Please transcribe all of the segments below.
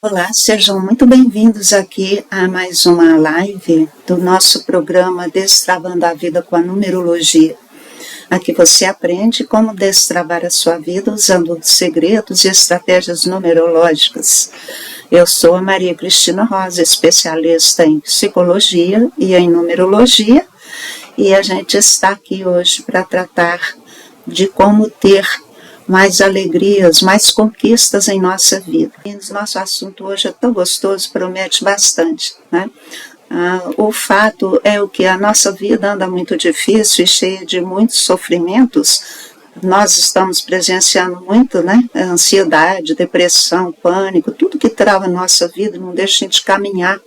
Olá, sejam muito bem-vindos aqui a mais uma live do nosso programa Destravando a Vida com a Numerologia. Aqui você aprende como destravar a sua vida usando segredos e estratégias numerológicas. Eu sou a Maria Cristina Rosa, especialista em psicologia e em numerologia, e a gente está aqui hoje para tratar de como ter mais alegrias, mais conquistas em nossa vida. E nosso assunto hoje é tão gostoso, promete bastante, né? O fato é que a nossa vida anda muito difícil e cheia de muitos sofrimentos. Nós estamos presenciando muito, né? Ansiedade, depressão, pânico, tudo que trava a nossa vida, não deixa a gente caminhar.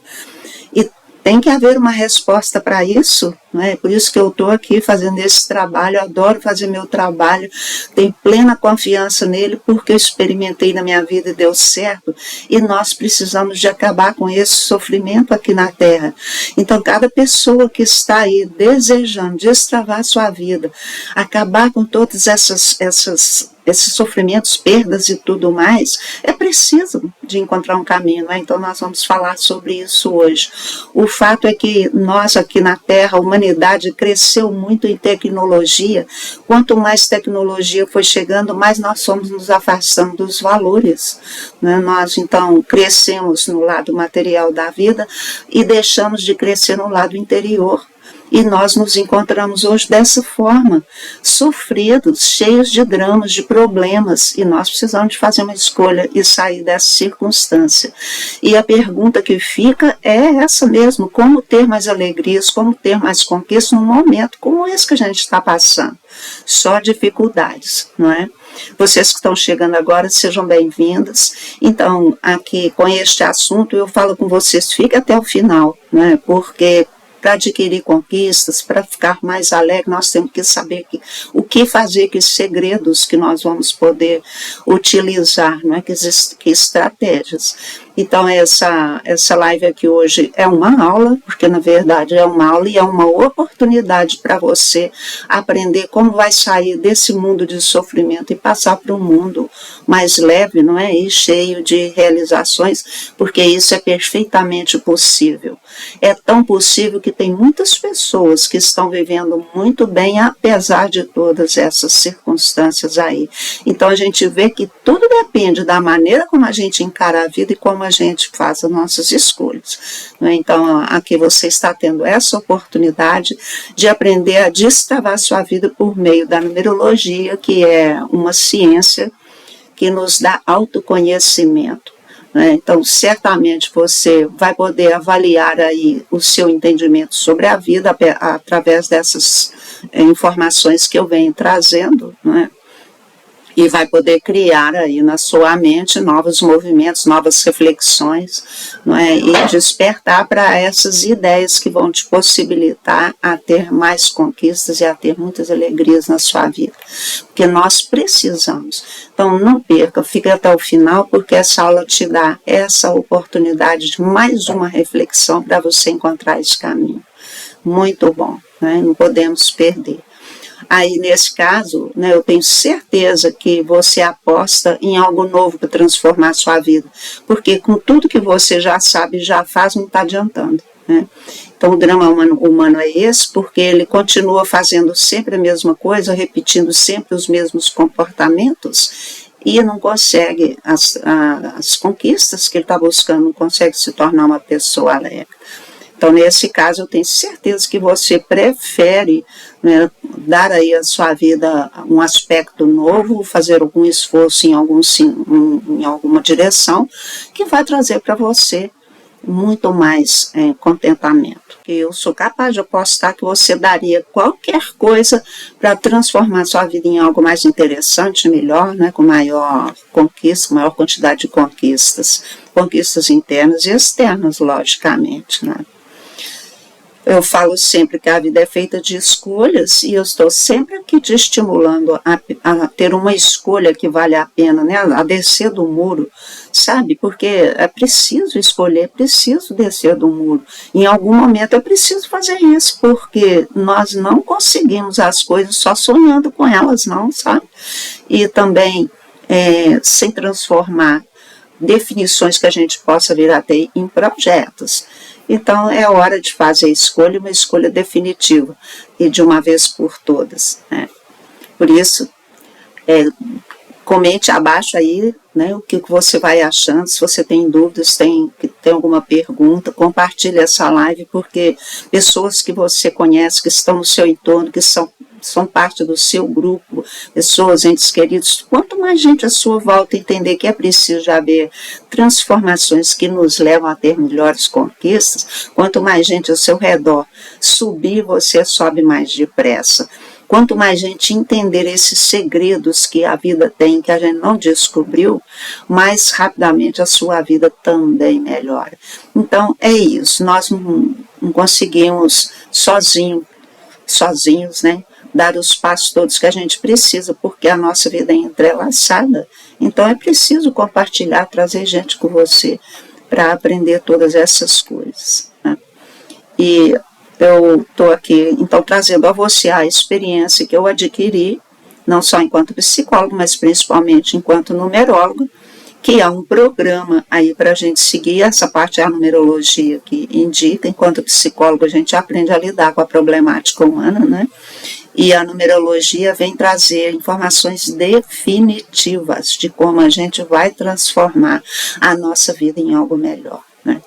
E tem que haver uma resposta para isso, né? Por isso que eu estou aqui fazendo esse trabalho, eu adoro fazer meu trabalho, tenho plena confiança nele, porque eu experimentei na minha vida e deu certo, e nós precisamos de acabar com esse sofrimento aqui na Terra. Então, cada pessoa que está aí desejando destravar sua vida, acabar com todas esses sofrimentos, perdas e tudo mais, é preciso de encontrar um caminho, né? Então nós vamos falar sobre isso hoje. O fato é que nós aqui na Terra, a humanidade cresceu muito em tecnologia. Quanto mais tecnologia foi chegando, mais nós fomos nos afastando dos valores, né? Nós então crescemos no lado material da vida e deixamos de crescer no lado interior. E nós nos encontramos hoje dessa forma, sofridos, cheios de dramas, de problemas, e nós precisamos de fazer uma escolha e sair dessa circunstância. E a pergunta que fica é essa mesmo: como ter mais alegrias, como ter mais conquistas num momento como esse que a gente está passando? Só dificuldades, não é? Vocês que estão chegando agora, sejam bem-vindas. Então, aqui com este assunto, eu falo com vocês, fiquem até o final, né? Porque para adquirir conquistas, para ficar mais alegre, nós temos que saber o que fazer, que segredos que nós vamos poder utilizar, não é? Que estratégias. Então, essa live aqui hoje é uma aula, porque na verdade é uma aula e é uma oportunidade para você aprender como vai sair desse mundo de sofrimento e passar para um mundo mais leve, não é? E cheio de realizações, porque isso é perfeitamente possível. É tão possível que tem muitas pessoas que estão vivendo muito bem, apesar de todas essas circunstâncias aí. Então, a gente vê que tudo depende da maneira como a gente encara a vida e como a gente faz as nossas escolhas. Então, aqui você está tendo essa oportunidade de aprender a destravar sua vida por meio da numerologia, que é uma ciência que nos dá autoconhecimento. Então, certamente você vai poder avaliar aí o seu entendimento sobre a vida através dessas informações que eu venho trazendo, né? E vai poder criar aí na sua mente novos movimentos, novas reflexões, não é? E despertar para essas ideias que vão te possibilitar a ter mais conquistas e a ter muitas alegrias na sua vida. Porque nós precisamos. Então não perca, fique até o final, porque essa aula te dá essa oportunidade de mais uma reflexão para você encontrar esse caminho. Muito bom, né? Não podemos perder. Aí, nesse caso, né, eu tenho certeza que você aposta em algo novo para transformar a sua vida, porque com tudo que você já sabe, já faz, não está adiantando, né? Então, o drama humano é esse, porque ele continua fazendo sempre a mesma coisa, repetindo sempre os mesmos comportamentos, e não consegue as conquistas que ele está buscando, não consegue se tornar uma pessoa alegre. Então, nesse caso, eu tenho certeza que você prefere, né, dar aí à sua vida um aspecto novo, fazer algum esforço em alguma direção, que vai trazer para você muito mais contentamento. Eu sou capaz de apostar que você daria qualquer coisa para transformar sua vida em algo mais interessante, melhor, né, com maior conquista, maior quantidade de conquistas internas e externas, logicamente, né? Eu falo sempre que a vida é feita de escolhas e eu estou sempre aqui te estimulando a ter uma escolha que vale a pena, né? A descer do muro, sabe? Porque é preciso escolher, é preciso descer do muro. Em algum momento é preciso fazer isso, porque nós não conseguimos as coisas só sonhando com elas, não, sabe? E também sem transformar definições que a gente possa vir a ter em projetos. Então é hora de fazer a escolha, uma escolha definitiva e de uma vez por todas, né? Por isso, comente abaixo aí, né, o que você vai achando. Se você tem dúvidas, tem alguma pergunta, compartilhe essa live, porque pessoas que você conhece, que estão no seu entorno, que são parte do seu grupo, pessoas, entes queridos, quanto mais gente à sua volta entender que é preciso haver transformações que nos levam a ter melhores conquistas, quanto mais gente ao seu redor subir, você sobe mais depressa. Quanto mais gente entender esses segredos que a vida tem, que a gente não descobriu, mais rapidamente a sua vida também melhora. Então é isso, nós não conseguimos sozinhos, né, dar os passos todos que a gente precisa, porque a nossa vida é entrelaçada. Então é preciso compartilhar, trazer gente com você para aprender todas essas coisas, né? E eu estou aqui, então, trazendo a você a experiência que eu adquiri, não só enquanto psicólogo, mas principalmente enquanto numerólogo, que é um programa aí para a gente seguir. Essa parte é a numerologia que indica. Enquanto psicólogo, a gente aprende a lidar com a problemática humana, né? E a numerologia vem trazer informações definitivas de como a gente vai transformar a nossa vida em algo melhor, né?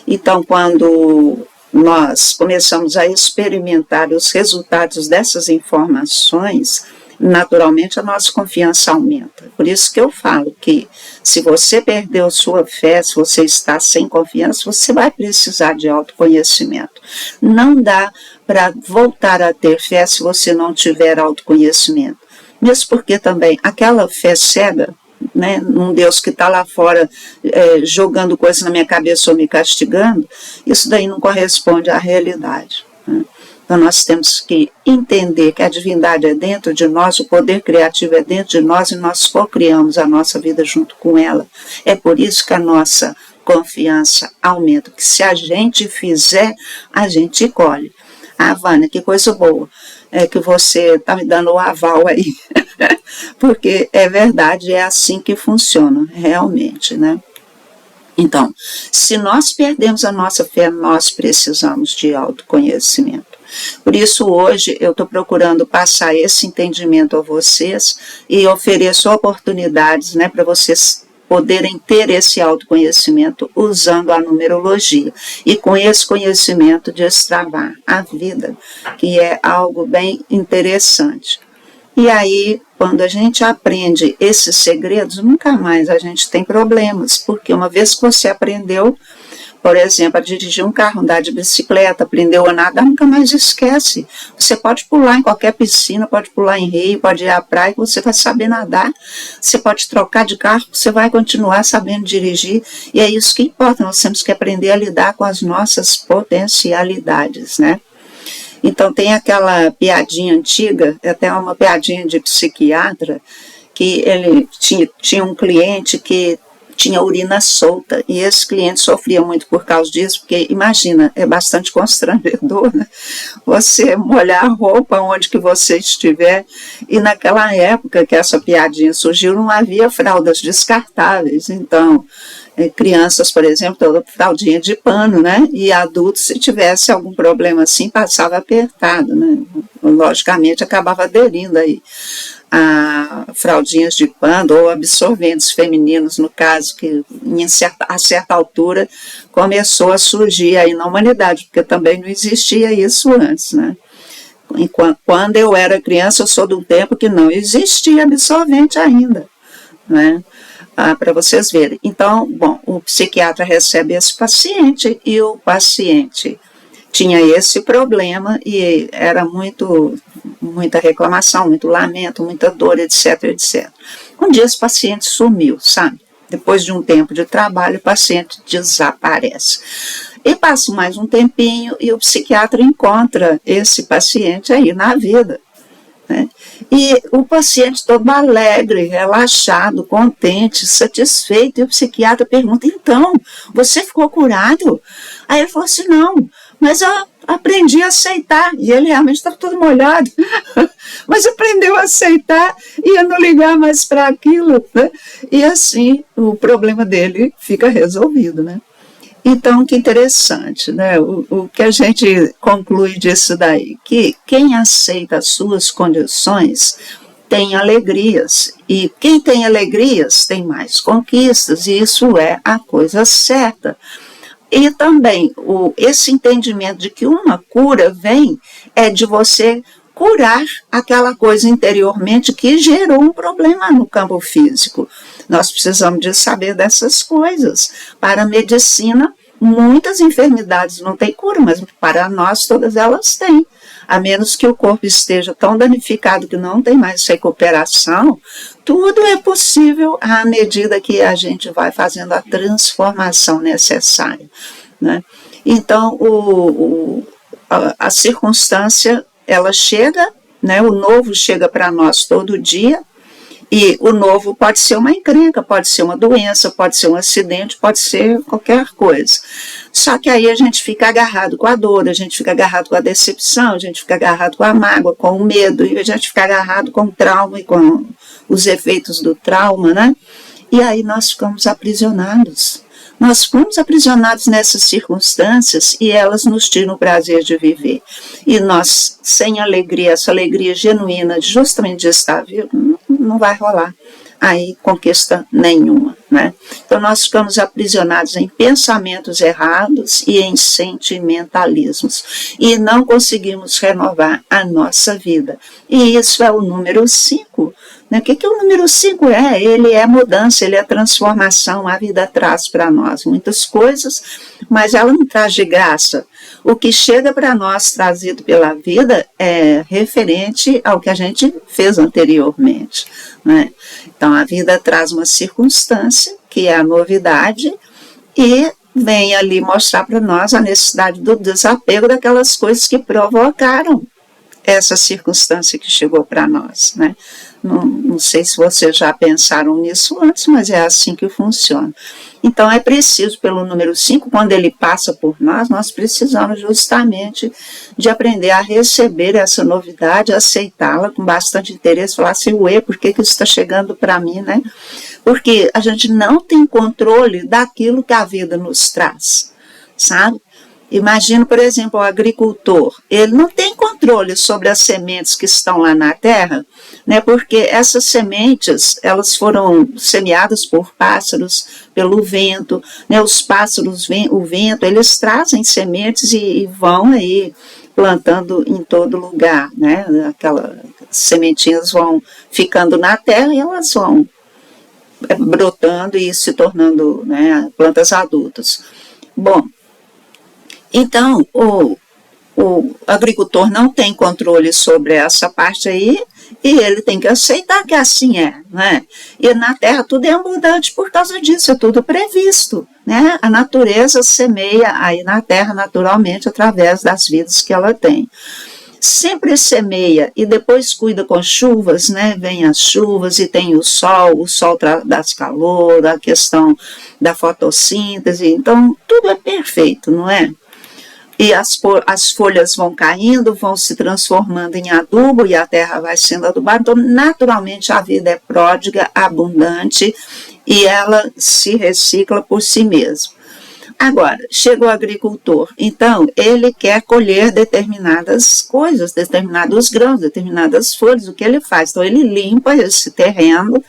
Então, quando nós começamos a experimentar os resultados dessas informações, naturalmente a nossa confiança aumenta. Por isso que eu falo que se você perdeu sua fé, se você está sem confiança, você vai precisar de autoconhecimento. Não dá para voltar a ter fé se você não tiver autoconhecimento. Mesmo porque também aquela fé cega, né, num Deus que está lá fora jogando coisas na minha cabeça ou me castigando, isso daí não corresponde à realidade, né? Então nós temos que entender que a divindade é dentro de nós, o poder criativo é dentro de nós e nós co-criamos a nossa vida junto com ela. É por isso que a nossa confiança aumenta, que se a gente fizer, a gente colhe. Ah, Vânia, que coisa boa, que você está me dando o aval aí, porque é verdade, é assim que funciona, realmente, né? Então, se nós perdemos a nossa fé, nós precisamos de autoconhecimento. Por isso, hoje, eu estou procurando passar esse entendimento a vocês e ofereço oportunidades, né, para vocês poderem ter esse autoconhecimento usando a numerologia e com esse conhecimento destravar a vida, que é algo bem interessante. E aí, quando a gente aprende esses segredos, nunca mais a gente tem problemas, porque uma vez que você aprendeu, por exemplo, a dirigir um carro, andar de bicicleta, aprendeu a nadar, nunca mais esquece. Você pode pular em qualquer piscina, pode pular em rio, pode ir à praia, você vai saber nadar. Você pode trocar de carro, você vai continuar sabendo dirigir. E é isso que importa, nós temos que aprender a lidar com as nossas potencialidades, né? Então tem aquela piadinha antiga, até uma piadinha de psiquiatra, que ele tinha um cliente que tinha urina solta, e esse cliente sofria muito por causa disso, porque imagina, é bastante constrangedor, né? Você molhar a roupa onde que você estiver, e naquela época que essa piadinha surgiu, não havia fraldas descartáveis, então crianças, por exemplo, toda fraldinha de pano, né? E adultos, se tivesse algum problema assim, passava apertado, né? Logicamente, acabava aderindo aí a fraldinhas de pano ou absorventes femininos, no caso, que a certa altura começou a surgir aí na humanidade, porque também não existia isso antes, né? Quando eu era criança, eu sou de um tempo que não existia absorvente ainda, né? Para vocês verem. Então, bom, o psiquiatra recebe esse paciente e o paciente tinha esse problema e era muita reclamação, muito lamento, muita dor, etc, etc. Um dia esse paciente sumiu, sabe? Depois de um tempo de trabalho, o paciente desaparece. E passa mais um tempinho e o psiquiatra encontra esse paciente aí na vida, né? E o paciente todo alegre, relaxado, contente, satisfeito, e o psiquiatra pergunta, então, você ficou curado? Aí ele falou assim, não, mas a aprendi a aceitar, e ele realmente estava todo molhado, mas aprendeu a aceitar e a não ligar mais para aquilo, né? E assim o problema dele fica resolvido, né? Então, que interessante, né? O que a gente conclui disso daí, que quem aceita as suas condições tem alegrias, e quem tem alegrias tem mais conquistas, e isso é a coisa certa. E também esse entendimento de que uma cura vem é de você curar aquela coisa interiormente que gerou um problema no campo físico. Nós precisamos de saber dessas coisas. Para a medicina, muitas enfermidades não têm cura, mas para nós todas elas têm. A menos que o corpo esteja tão danificado que não tem mais recuperação, tudo é possível à medida que a gente vai fazendo a transformação necessária, né? Então, a circunstância, ela chega, né? O novo chega para nós todo dia, e o novo pode ser uma encrenca, pode ser uma doença, pode ser um acidente, pode ser qualquer coisa. Só que aí a gente fica agarrado com a dor, a gente fica agarrado com a decepção, a gente fica agarrado com a mágoa, com o medo, e a gente fica agarrado com o trauma e com os efeitos do trauma, né? E aí nós ficamos aprisionados. Nós ficamos aprisionados nessas circunstâncias e elas nos tiram o prazer de viver. E nós, sem alegria, essa alegria genuína, justamente de estar vivo, não vai rolar aí conquista nenhuma, né? Então nós ficamos aprisionados em pensamentos errados e em sentimentalismos e não conseguimos renovar a nossa vida. E isso é o número 5. Né? O que o número 5 é? Ele é mudança, ele é transformação. A vida traz para nós muitas coisas, mas ela não traz de graça. O que chega para nós trazido pela vida é referente ao que a gente fez anteriormente, né? Então a vida traz uma circunstância que é a novidade e vem ali mostrar para nós a necessidade do desapego daquelas coisas que provocaram essa circunstância que chegou para nós, né? Não sei se vocês já pensaram nisso antes, mas é assim que funciona. Então é preciso, pelo número 5, quando ele passa por nós precisamos justamente de aprender a receber essa novidade, aceitá-la com bastante interesse, falar assim, ué, por que isso está chegando para mim, né? Porque a gente não tem controle daquilo que a vida nos traz, sabe? Imagina, por exemplo, o agricultor, ele não tem controle sobre as sementes que estão lá na terra, né, porque essas sementes, elas foram semeadas por pássaros, pelo vento, né, os pássaros, o vento, eles trazem sementes e vão aí plantando em todo lugar, né, aquelas sementinhas vão ficando na terra e elas vão brotando e se tornando, né, plantas adultas. Bom, então, o agricultor não tem controle sobre essa parte aí e ele tem que aceitar que assim é, né? E na Terra tudo é abundante por causa disso, é tudo previsto, né? A natureza semeia aí na Terra naturalmente através das vidas que ela tem. Sempre semeia e depois cuida com chuvas, né? Vem as chuvas e tem o sol dá calor, a questão da fotossíntese, então tudo é perfeito, não é? E as folhas vão caindo, vão se transformando em adubo e a terra vai sendo adubada. Então, naturalmente, a vida é pródiga, abundante e ela se recicla por si mesma. Agora, chega o agricultor, então ele quer colher determinadas coisas, determinados grãos, determinadas folhas, o que ele faz? Então, ele limpa esse terreno,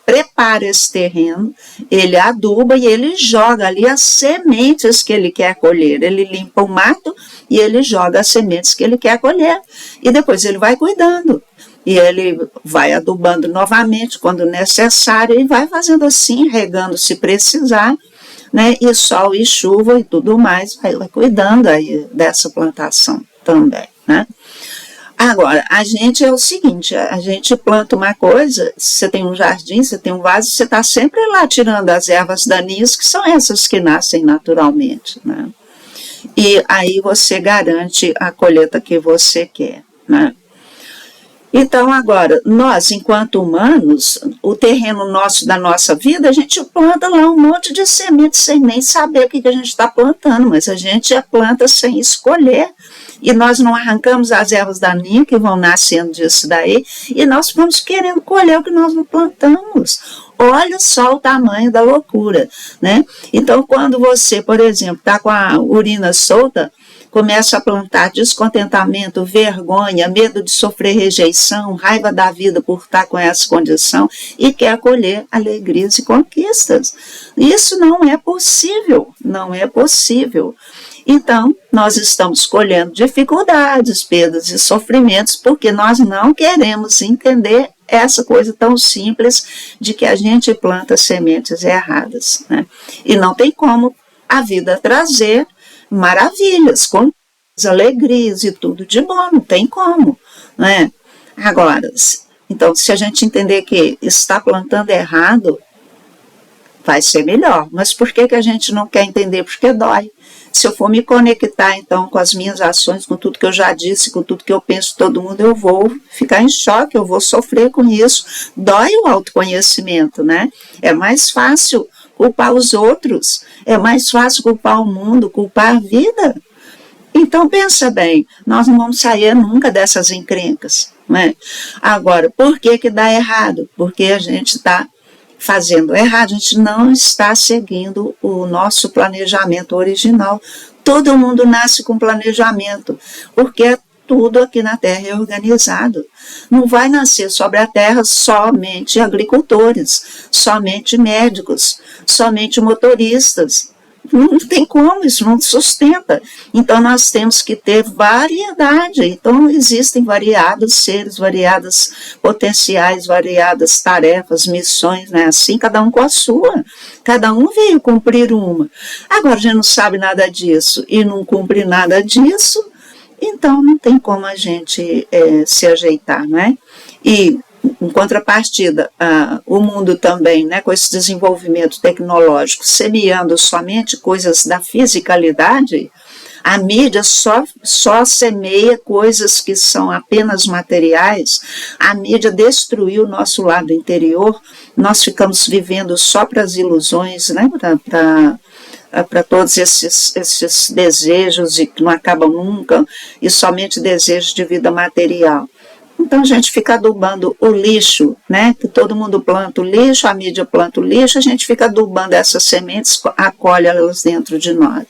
prepara esse terreno, ele aduba e ele joga ali as sementes que ele quer colher. Ele limpa o mato e ele joga as sementes que ele quer colher. E depois ele vai cuidando. E ele vai adubando novamente quando necessário e vai fazendo assim, regando se precisar, né? E sol e chuva e tudo mais, vai cuidando aí dessa plantação também, né? Agora, a gente é o seguinte, a gente planta uma coisa, você tem um jardim, você tem um vaso, você está sempre lá tirando as ervas daninhas, que são essas que nascem naturalmente, né? E aí você garante a colheita que você quer, né? Então, agora, nós, enquanto humanos, o terreno nosso da nossa vida, a gente planta lá um monte de sementes sem nem saber o que a gente está plantando, mas a gente planta sem escolher. E nós não arrancamos as ervas daninhas que vão nascendo disso daí, e nós vamos querendo colher o que nós não plantamos. Olha só o tamanho da loucura, né? Então, quando você, por exemplo, está com a urina solta, começa a plantar descontentamento, vergonha, medo de sofrer rejeição, raiva da vida por estar com essa condição e quer colher alegrias e conquistas. Isso não é possível, não é possível. Então, nós estamos colhendo dificuldades, perdas e sofrimentos porque nós não queremos entender essa coisa tão simples de que a gente planta sementes erradas, né? E não tem como a vida trazer maravilhas, com alegrias e tudo de bom, não tem como, né? Agora, então, se a gente entender que está plantando errado, vai ser melhor. Mas por que a gente não quer entender? Porque dói. Se eu for me conectar, então, com as minhas ações, com tudo que eu já disse, com tudo que eu penso de todo mundo, eu vou ficar em choque, eu vou sofrer com isso. Dói o autoconhecimento, né? É mais fácil culpar os outros, é mais fácil culpar o mundo, culpar a vida. Então, pensa bem, nós não vamos sair nunca dessas encrencas, né? Agora, por que dá errado? Porque a gente está fazendo errado, a gente não está seguindo o nosso planejamento original. Todo mundo nasce com planejamento, porque tudo aqui na Terra é organizado. Não vai nascer sobre a Terra somente agricultores, somente médicos, somente motoristas. Não tem como, isso não sustenta. Então, nós temos que ter variedade. Então, existem variados seres, variados potenciais, variadas tarefas, missões, né? Assim, cada um com a sua. Cada um veio cumprir uma. Agora, a gente não sabe nada disso e não cumpre nada disso, então não tem como a gente se ajeitar, não é? E, em contrapartida, o mundo também, né, com esse desenvolvimento tecnológico, semeando somente coisas da fisicalidade, a mídia só semeia coisas que são apenas materiais. A mídia destruiu o nosso lado interior, nós ficamos vivendo só para as ilusões, né, para todos esses desejos e que não acabam nunca, e somente desejos de vida material. Então a gente fica adubando o lixo, né? Que todo mundo planta o lixo, a mídia planta o lixo, a gente fica adubando essas sementes, acolhe elas dentro de nós.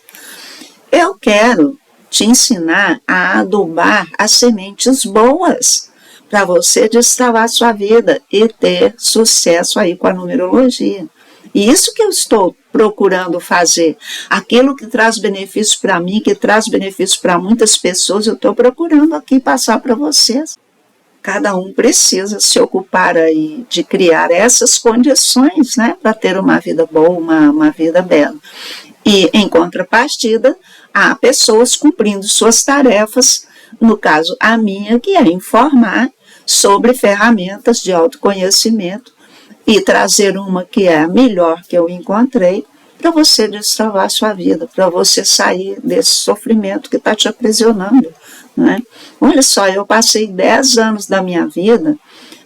Eu quero te ensinar a adubar as sementes boas, para você destravar a sua vida e ter sucesso aí com a numerologia. E isso que eu estou procurando fazer. Aquilo que traz benefício para mim, que traz benefício para muitas pessoas, eu estou procurando aqui passar para vocês. Cada um precisa se ocupar aí de criar essas condições, né, para ter uma vida boa, uma vida bela. E, em contrapartida, há pessoas cumprindo suas tarefas, no caso a minha, que é informar sobre ferramentas de autoconhecimento e trazer uma que é a melhor que eu encontrei para você destravar a sua vida, para você sair desse sofrimento que está te aprisionando. Né? Olha só, eu passei 10 anos da minha vida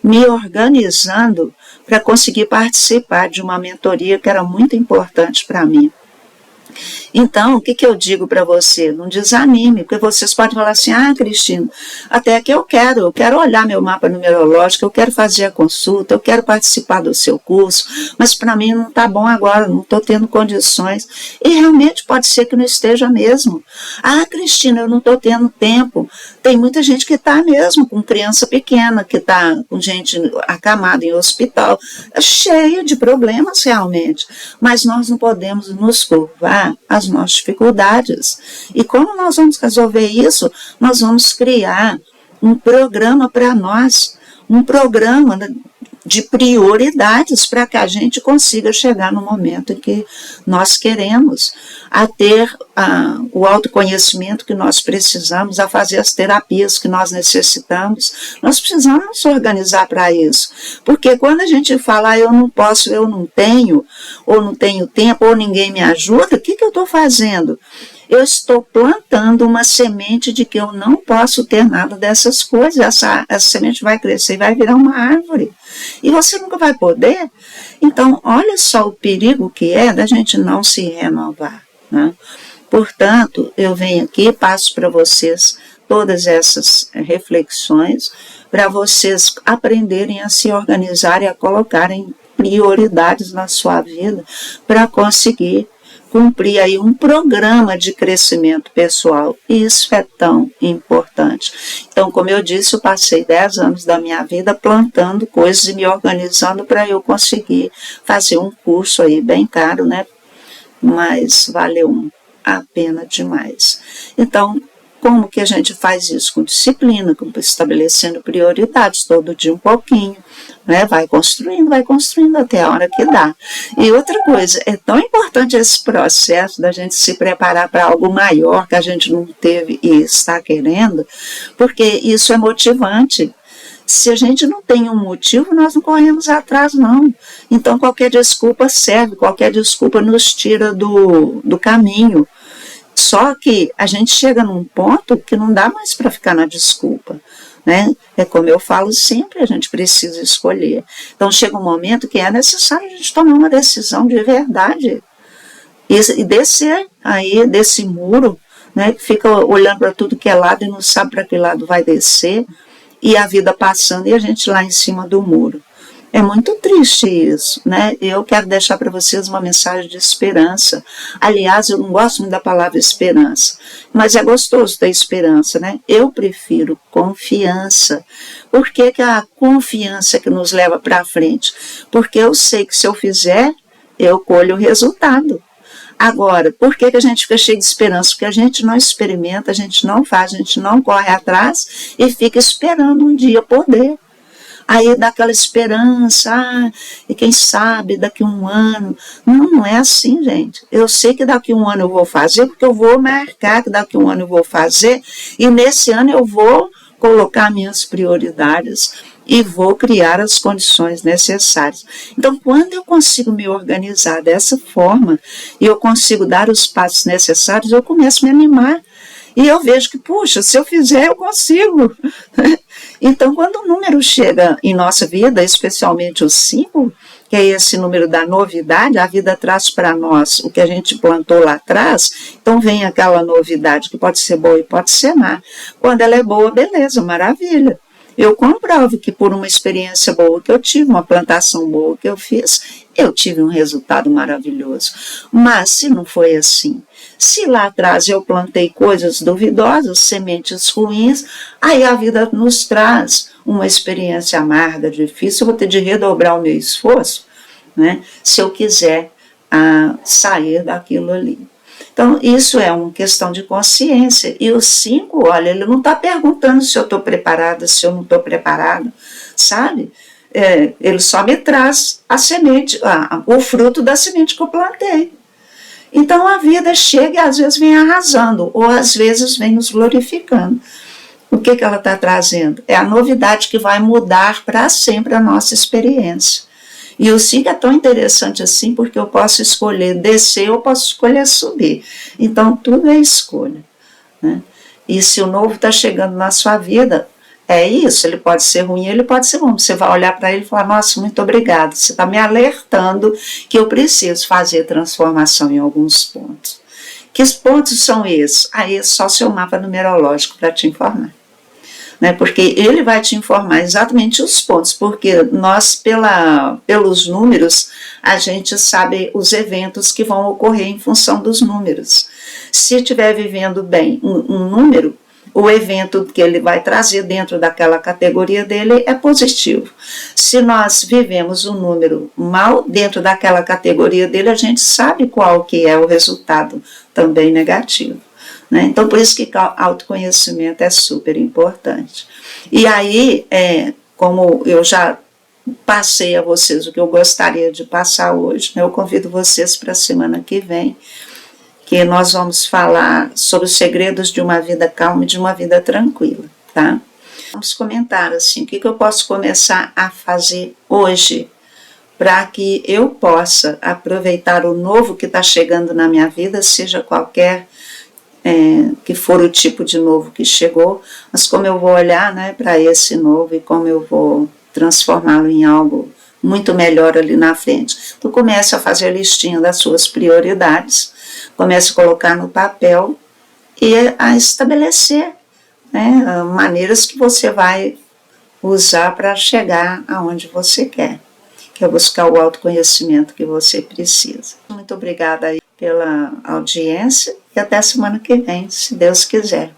me organizando para conseguir participar de uma mentoria que era muito importante para mim. Então, o que eu digo para você? Não desanime, porque vocês podem falar assim, Cristina, até que eu quero olhar meu mapa numerológico, eu quero fazer a consulta, eu quero participar do seu curso, mas para mim não está bom agora, não estou tendo condições. E realmente pode ser que não esteja mesmo. Cristina, eu não estou tendo tempo. Tem muita gente que está mesmo com criança pequena, que está com gente acamada em hospital, cheio de problemas realmente. Mas nós não podemos nos curvar às nossas dificuldades. E como nós vamos resolver isso? Nós vamos criar um programa para nós, um programa de prioridades para que a gente consiga chegar no momento em que nós queremos, a ter o autoconhecimento que nós precisamos, a fazer as terapias que nós necessitamos. Nós precisamos nos organizar para isso, porque quando a gente fala eu não posso, eu não tenho, ou não tenho tempo, ou ninguém me ajuda, o que eu estou fazendo? eu estou plantando uma semente de que eu não posso ter nada dessas coisas. Essa semente vai crescer e vai virar uma árvore. E você nunca vai poder. Então, olha só o perigo que é da gente não se renovar, né? Portanto, eu venho aqui, passo para vocês todas essas reflexões, para vocês aprenderem a se organizar e a colocarem prioridades na sua vida para conseguir cumprir aí um programa de crescimento pessoal. Isso é tão importante. Então, como eu disse, eu passei 10 anos da minha vida plantando coisas e me organizando para eu conseguir fazer um curso aí bem caro, né? Mas valeu a pena demais. Então, como que a gente faz isso? Com disciplina, estabelecendo prioridades, todo dia um pouquinho, né? Vai construindo até a hora que dá. E outra coisa, é tão importante esse processo da gente se preparar para algo maior que a gente não teve e está querendo, porque isso é motivante. Se a gente não tem um motivo, nós não corremos atrás, não. Então, qualquer desculpa serve, qualquer desculpa nos tira do caminho. Só que a gente chega num ponto que não dá mais para ficar na desculpa, né? É como eu falo sempre, a gente precisa escolher. Então chega um momento que é necessário a gente tomar uma decisão de verdade e descer aí desse muro, né? Que fica olhando para tudo que é lado e não sabe para que lado vai descer, e a vida passando e a gente lá em cima do muro. É muito triste isso, né? Eu quero deixar para vocês uma mensagem de esperança. Aliás, eu não gosto muito da palavra esperança, mas é gostoso ter esperança, né? Eu prefiro confiança. Por que que a confiança que nos leva para frente? Porque eu sei que se eu fizer, eu colho o resultado. Agora, por que que a gente fica cheio de esperança? Porque a gente não experimenta, a gente não faz, a gente não corre atrás e fica esperando um dia poder. Aí dá aquela esperança, e quem sabe daqui a um ano. Não é assim, gente. Eu sei que daqui a um ano eu vou fazer, porque eu vou marcar que daqui a um ano eu vou fazer, e nesse ano eu vou colocar minhas prioridades e vou criar as condições necessárias. Então, quando eu consigo me organizar dessa forma, e eu consigo dar os passos necessários, eu começo a me animar. E eu vejo que, puxa, se eu fizer, eu consigo. Então, quando o número chega em nossa vida, especialmente o 5, que é esse número da novidade, a vida traz para nós o que a gente plantou lá atrás, então vem aquela novidade que pode ser boa e pode ser má. Quando ela é boa, beleza, maravilha. Eu comprovo que por uma experiência boa que eu tive, uma plantação boa que eu fiz, eu tive um resultado maravilhoso. Mas se não foi assim, se lá atrás eu plantei coisas duvidosas, sementes ruins, aí a vida nos traz uma experiência amarga, difícil, eu vou ter de redobrar o meu esforço, né, se eu quiser sair daquilo ali. Então, isso é uma questão de consciência. E o 5, olha, ele não está perguntando se eu estou preparada, se eu não estou preparada, sabe? Ele só me traz a semente, o fruto da semente que eu plantei. Então, a vida chega e às vezes vem arrasando, ou às vezes vem nos glorificando. O que ela está trazendo? É a novidade que vai mudar para sempre a nossa experiência. E o 5 é tão interessante assim, porque eu posso escolher descer, eu posso escolher subir. Então, tudo é escolha, né? E se o novo está chegando na sua vida, é isso, ele pode ser ruim, ele pode ser bom. Você vai olhar para ele e falar, nossa, muito obrigado, você está me alertando que eu preciso fazer transformação em alguns pontos. Que pontos são esses? Aí é só seu mapa numerológico para te informar. Né, porque ele vai te informar exatamente os pontos, porque nós, pelos números, a gente sabe os eventos que vão ocorrer em função dos números. Se estiver vivendo bem um número, o evento que ele vai trazer dentro daquela categoria dele é positivo. Se nós vivemos um número mal dentro daquela categoria dele, a gente sabe qual que é o resultado também negativo. Né? Então, por isso que autoconhecimento é super importante. E aí, como eu já passei a vocês o que eu gostaria de passar hoje, né? Eu convido vocês para a semana que vem, que nós vamos falar sobre os segredos de uma vida calma e de uma vida tranquila, tá? Vamos comentar assim, o que eu posso começar a fazer hoje para que eu possa aproveitar o novo que está chegando na minha vida, seja qualquer que for o tipo de novo que chegou, mas como eu vou olhar, né, para esse novo e como eu vou transformá-lo em algo muito melhor ali na frente. Então comece a fazer a listinha das suas prioridades, comece a colocar no papel e a estabelecer, né, maneiras que você vai usar para chegar aonde você quer, que é buscar o autoconhecimento que você precisa. Muito obrigada aí pela audiência e até a semana que vem, se Deus quiser.